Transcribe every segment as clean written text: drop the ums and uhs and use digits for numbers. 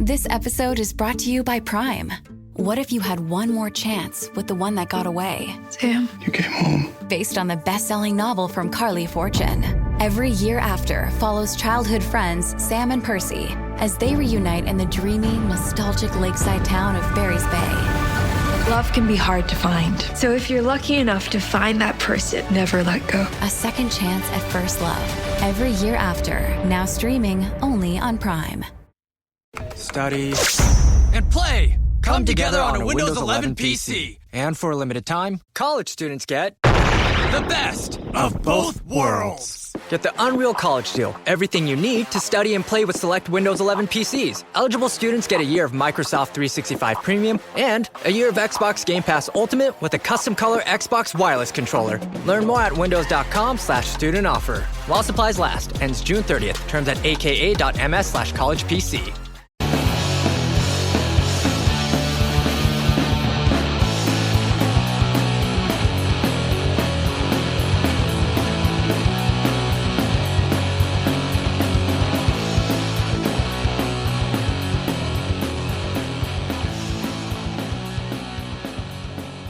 This episode is brought to you by Prime. What if you had one more chance with the one that got away? Sam. You came home. Based on the best-selling novel from Carly Fortune. Every Year After follows childhood friends Sam and Percy as they reunite in the dreamy, nostalgic lakeside town of Barry's Bay. Love can be hard to find. So if you're lucky enough to find that person, never let go. A second chance at first love. Every Year After, now streaming only on Prime. Study and play come together on a Windows 11 PC. And for a limited time, college students get the best of both worlds. Get the Unreal College Deal. Everything you need to study and play with select Windows 11 PCs. Eligible students get a year of Microsoft 365 Premium and a year of Xbox Game Pass Ultimate with a custom color Xbox wireless controller. Learn more at windows.com/student offer. While supplies last. Ends June 30th. Terms at aka.ms/collegepc.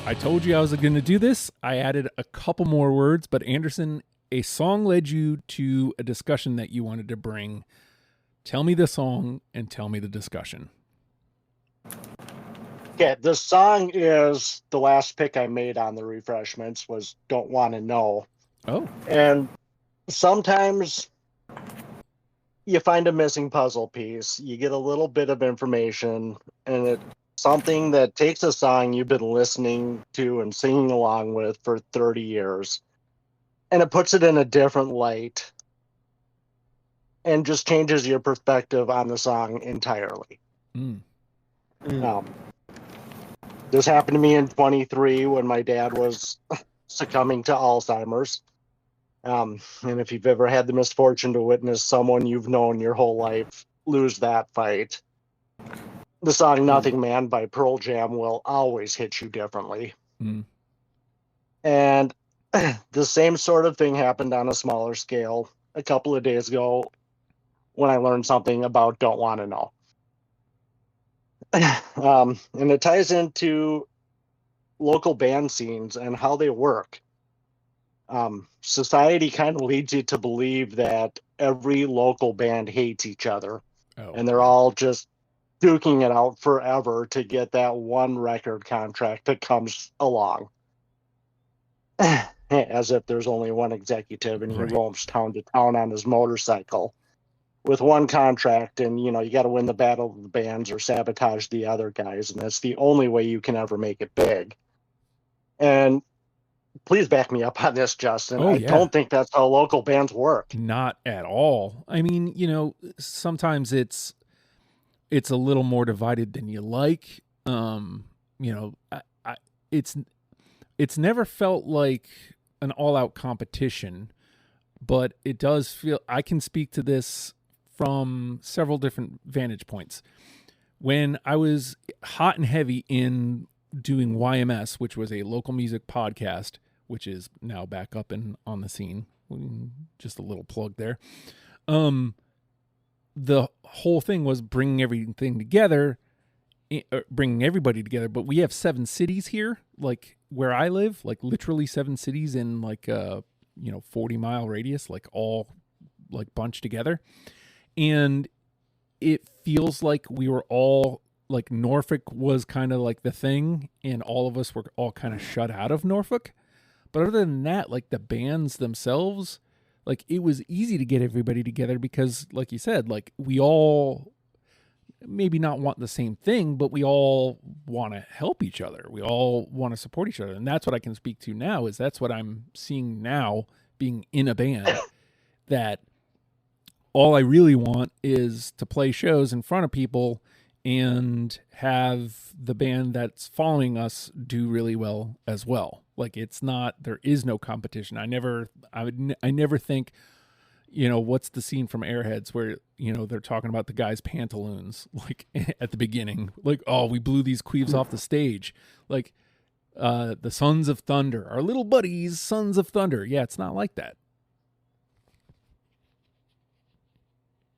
I told you I was going to do this. I added a couple more words, but Anderson, a song led you to a discussion that you wanted to bring. Tell me the song and tell me the discussion. Okay, the song is the last pick I made on the refreshments was Don't Want to Know. Oh. And sometimes you find a missing puzzle piece. You get a little bit of information, and it's something that takes a song you've been listening to and singing along with for 30 years, and it puts it in a different light and just changes your perspective on the song entirely. This happened to me in 23 when my dad was succumbing to Alzheimer's. And if you've ever had the misfortune to witness someone you've known your whole life lose that fight, the song Nothing Man by Pearl Jam will always hit you differently. And the same sort of thing happened on a smaller scale a couple of days ago when I learned something about Don't Want to Know. And it ties into local band scenes and how they work. Society kind of leads you to believe that every local band hates each other. And they're all just duking it out forever to get that one record contract that comes along. As if there's only one executive and he roams town to town on his motorcycle with one contract, and you got to win the battle of the bands or sabotage the other guys, and that's the only way you can ever make it big. And please back me up on this, Justin. I don't think that's how local bands work. Not at all. I mean, sometimes it's a little more divided than you like. It's never felt like an all-out competition, but it does feel, I can speak to this from several different vantage points. When I was hot and heavy in doing YMS, which was a local music podcast, which is now back up and on the scene, just a little plug there. The whole thing was bringing everything together, bringing everybody together. But we have 7 cities here, like where I live, like literally 7 cities in like a 40-mile radius, like all like bunched together. And it feels like we were all like Norfolk was kind of like the thing, and all of us were all kind of shut out of Norfolk. But other than that, like the bands themselves, like it was easy to get everybody together because, like you said, like we all maybe not want the same thing, but we all want to help each other. We all want to support each other. And that's what I can speak to now, is that's what I'm seeing now being in a band, that all I really want is to play shows in front of people and have the band that's following us do really well as well. Like it's not, there is no competition. I never think, what's the scene from Airheads where, they're talking about the guy's pantaloons, like at the beginning, like, oh, we blew these queefs off the stage. Like, the Sons of Thunder, our little buddies, Sons of Thunder. Yeah. It's not like that.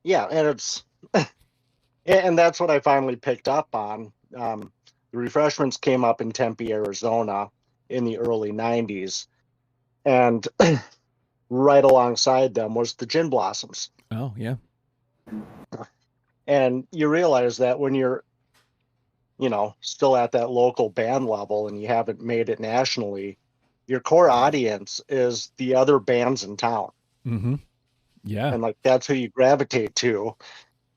Yeah. And it's, And that's what I finally picked up on. The Refreshments came up in Tempe, Arizona in the early 90s. And right alongside them was the Gin Blossoms. Oh, yeah. And you realize that when you're, still at that local band level and you haven't made it nationally, your core audience is the other bands in town. Mm-hmm. Yeah. And like that's who you gravitate to.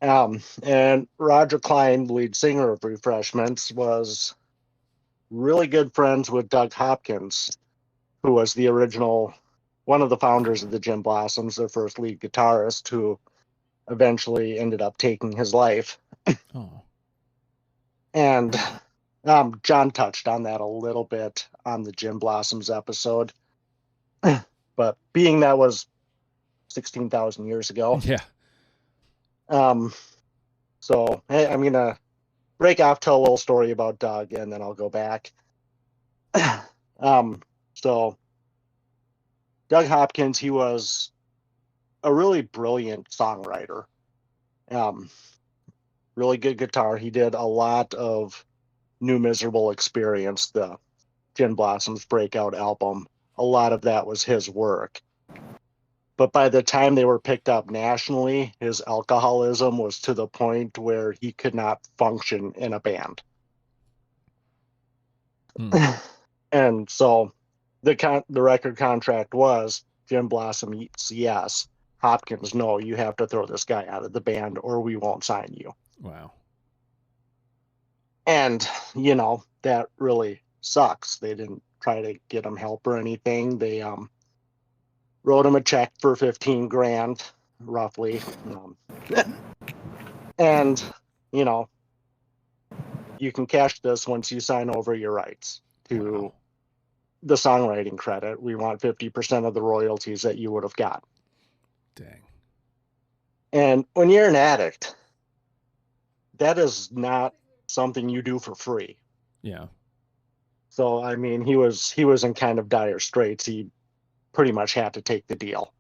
And Roger Klein, lead singer of Refreshments, was really good friends with Doug Hopkins, who was the original, one of the founders of the Gin Blossoms, their first lead guitarist, who eventually ended up taking his life. Oh. And John touched on that a little bit on the Gin Blossoms episode. But being that was 16,000 years ago, Yeah. so hey, I'm going to break off, tell a little story about Doug, and then I'll go back. So Doug Hopkins, he was a really brilliant songwriter. Really good guitar. He did a lot of New Miserable Experience, the Gin Blossoms breakout album. A lot of that was his work. But by the time they were picked up nationally, his alcoholism was to the point where he could not function in a band. And so the record contract was Gin Blossom, yes. Hopkins, no, you have to throw this guy out of the band or we won't sign you. Wow. And, that really sucks. They didn't try to get him help or anything. They wrote him a check for 15 grand, roughly. And, you can cash this once you sign over your rights to the songwriting credit. We want 50% of the royalties that you would have got. Dang. And when you're an addict, that is not something you do for free. Yeah. So, I mean, he was in kind of dire straits. He pretty much had to take the deal.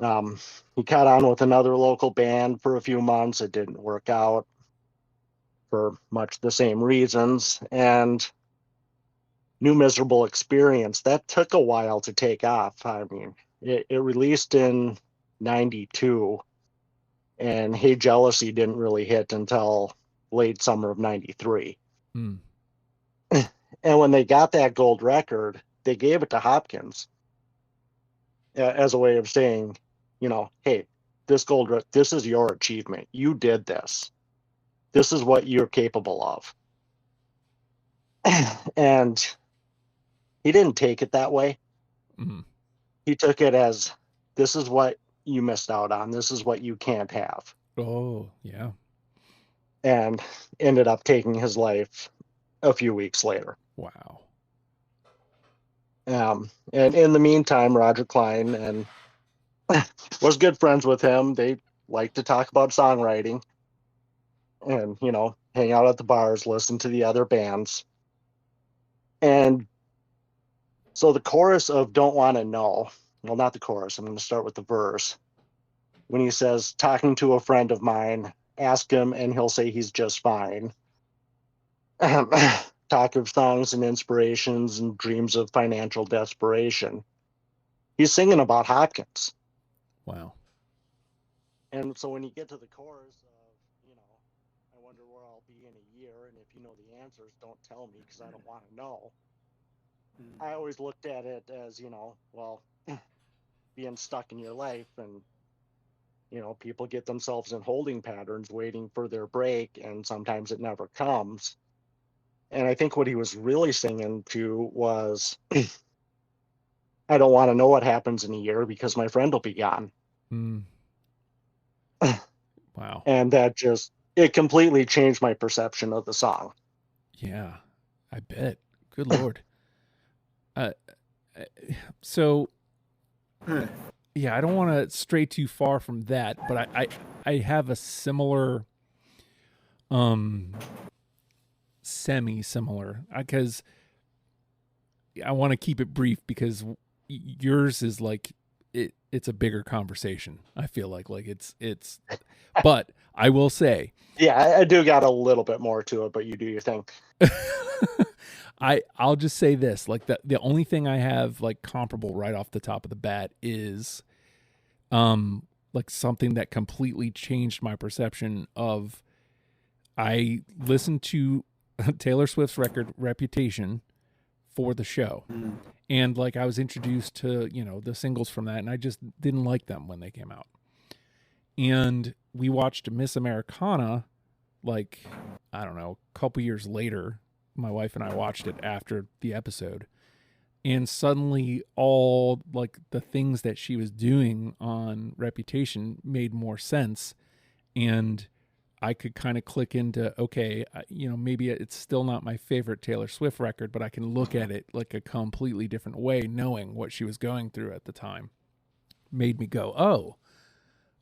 He caught on with another local band for a few months. It didn't work out for much the same reasons. And New Miserable Experience, that took a while to take off. I mean, it released in 92, and Hey Jealousy didn't really hit until late summer of 93. Hmm. And when they got that gold record, they gave it to Hopkins as a way of saying, hey, this is your achievement. You did this. This is what you're capable of. And he didn't take it that way. Mm-hmm. He took it as, this is what you missed out on. This is what you can't have. Oh, yeah. And ended up taking his life a few weeks later. Wow. And in the meantime, Roger Klein and was good friends with him. They liked to talk about songwriting and, hang out at the bars, listen to the other bands. And so the chorus of Don't Want to Know, well, not the chorus, I'm going to start with the verse. When he says, talking to a friend of mine, ask him and he'll say he's just fine. Talk of songs and inspirations and dreams of financial desperation. He's singing about Hopkins. Wow. And so when you get to the chorus of, I wonder where I'll be in a year, and if you know the answers, don't tell me because I don't want to know. I always looked at it as, well, being stuck in your life and, people get themselves in holding patterns waiting for their break, and sometimes it never comes. And I think what he was really singing to was, I don't want to know what happens in a year because my friend will be gone. Wow. And that it completely changed my perception of the song. Yeah, I bet. Good Lord. So, yeah, I don't want to stray too far from that, but I have a similar, semi-similar, because I want to keep it brief because yours is like it's a bigger conversation. I feel like it's but I will say, yeah, I do got a little bit more to it, but you do your thing. I'll just say this, like the only thing I have like comparable right off the top of the bat is like something that completely changed my perception of. I listened to Taylor Swift's record Reputation for the show. And like I was introduced to, the singles from that, and I just didn't like them when they came out. And we watched Miss Americana, like, I don't know, a couple years later. My wife and I watched it after the episode. And suddenly all like the things that she was doing on Reputation made more sense. And I could kind of click into, okay, maybe it's still not my favorite Taylor Swift record, but I can look at it like a completely different way, knowing what she was going through at the time. Made me go, oh,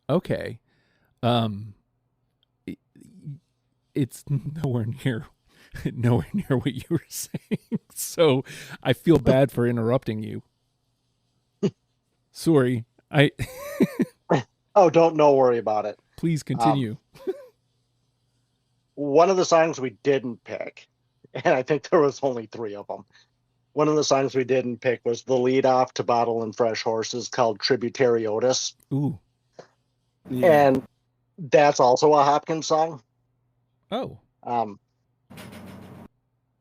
okay. It's nowhere near what you were saying. So I feel bad for interrupting you. Sorry. Oh, don't worry about it. Please continue. One of the songs we didn't pick, and I think there was only 3 of them. One of the songs we didn't pick was the lead off to Bottle and Fresh Horses, called Tributary Otis. Ooh. Yeah. And that's also a Hopkins song. Oh.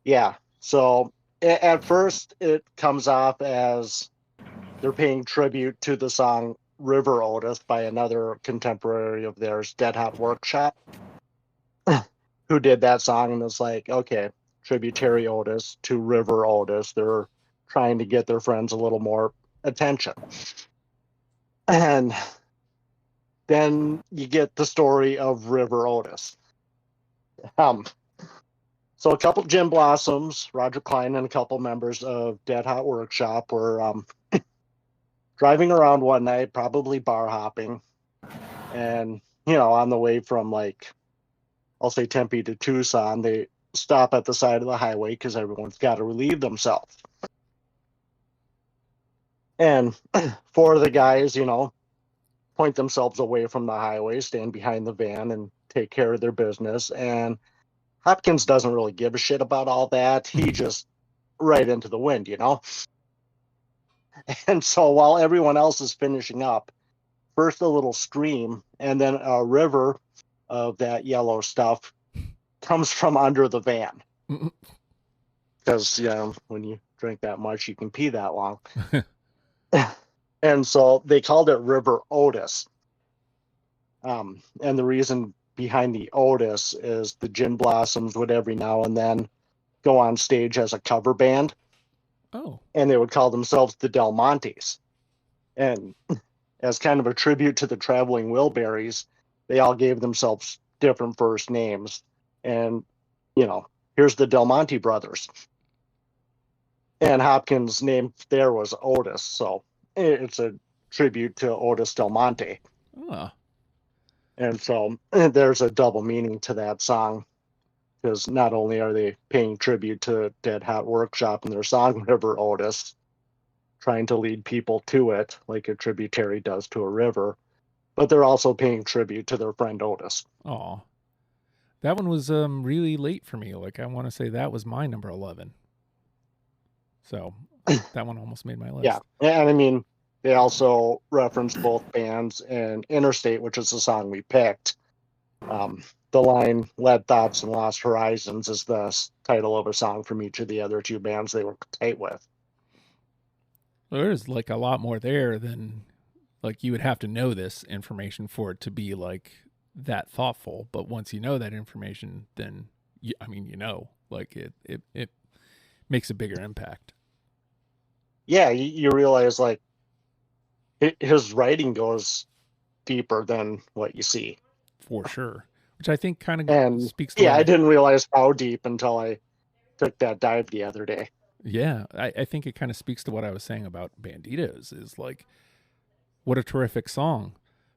Yeah. So at first it comes off as they're paying tribute to the song River Otis by another contemporary of theirs, Dead Hot Workshop, who did that song, and it's like, okay, Tributary Otis to River Otis. They're trying to get their friends a little more attention. And then you get the story of River Otis. So a couple Jim Blossoms, Roger Klein, and a couple members of Dead Hot Workshop were driving around one night, probably bar hopping, and on the way from, like, I'll say Tempe to Tucson, they stop at the side of the highway because everyone's got to relieve themselves. And 4 of the guys, point themselves away from the highway, stand behind the van, and take care of their business. And Hopkins doesn't really give a shit about all that. He just right into the wind, And so while everyone else is finishing up, first a little stream and then a river of that yellow stuff comes from under the van. Because, when you drink that much, you can pee that long. And so they called it River Otis. And the reason behind the Otis is the Gin Blossoms would every now and then go on stage as a cover band. Oh. And they would call themselves the Del Montes. And as kind of a tribute to the Traveling Wilburys, they all gave themselves different first names. And, here's the Del Monte brothers. And Hopkins' name there was Otis. So it's a tribute to Otis Del Monte. Oh. And so there's a double meaning to that song, because not only are they paying tribute to Dead Hot Workshop and their song River Otis, trying to lead people to it like a tributary does to a river, but they're also paying tribute to their friend Otis. Oh, that one was really late for me. Like, I want to say that was my number 11. So that one almost made my list. Yeah, and I mean, they also reference both bands, and Interstate, which is the song we picked. The line Lead Thoughts and Lost Horizons is the title of a song from each of the other 2 bands they were tight with. Well, there's like a lot more there than, like, you would have to know this information for it to be like that thoughtful. But once you know that information, then like it makes a bigger impact. Yeah, you realize, like, his writing goes deeper than what you see. For sure. Which I think kind of speaks to... Yeah, I didn't realize how deep until I took that dive the other day. Yeah, I think it kind of speaks to what I was saying about Banditos, is like, what a terrific song.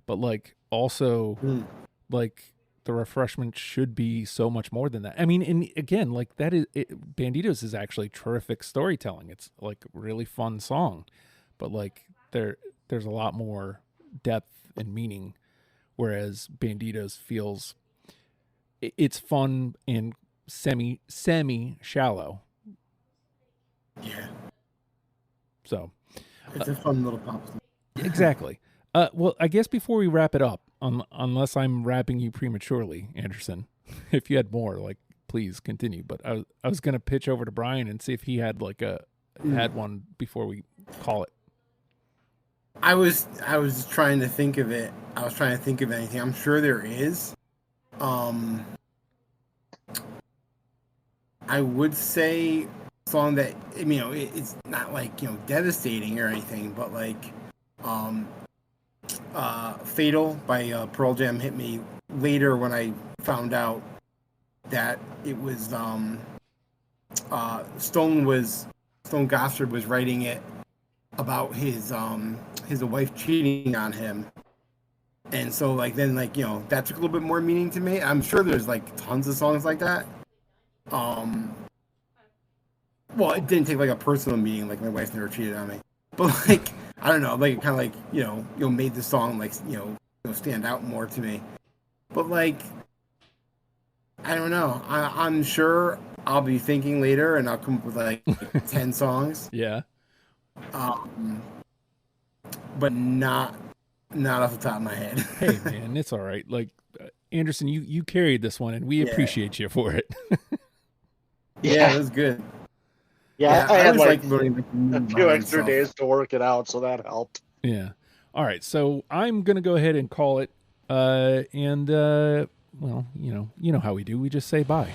But like, also, like, the refreshment should be so much more than that. I mean, and again, like, Banditos is actually terrific storytelling. It's like a really fun song. But like, there's a lot more depth and meaning, whereas Banditos feels it's fun and semi shallow. Yeah. So it's a fun little pop song. Exactly. Well, I guess before we wrap it up, unless I'm wrapping you prematurely, Anderson, if you had more, like, please continue. But I was going to pitch over to Brian and see if he had had one before we call it. I was trying to think of it. I was trying to think of anything. I'm sure there is. I would say a song that, it's not like, devastating or anything, but like Fatal by Pearl Jam hit me later when I found out that it was Stone Gossard was writing it about his wife cheating on him. And so then that took a little bit more meaning to me. I'm sure there's tons of songs like that. Well, it didn't take a personal meaning, my wife never cheated on me. But I don't know, it kind of made the song stand out more to me. But I don't know. I'm sure I'll be thinking later and I'll come up with 10 songs. Yeah. But not off the top of my head. Hey man, it's all right. Anderson, you carried this one and we appreciate you for it. Yeah, it was good. Yeah, I had a few extra days to work it out, so that helped. Yeah. All right, so I'm gonna go ahead and call it. Well, you know how we do. We just say bye.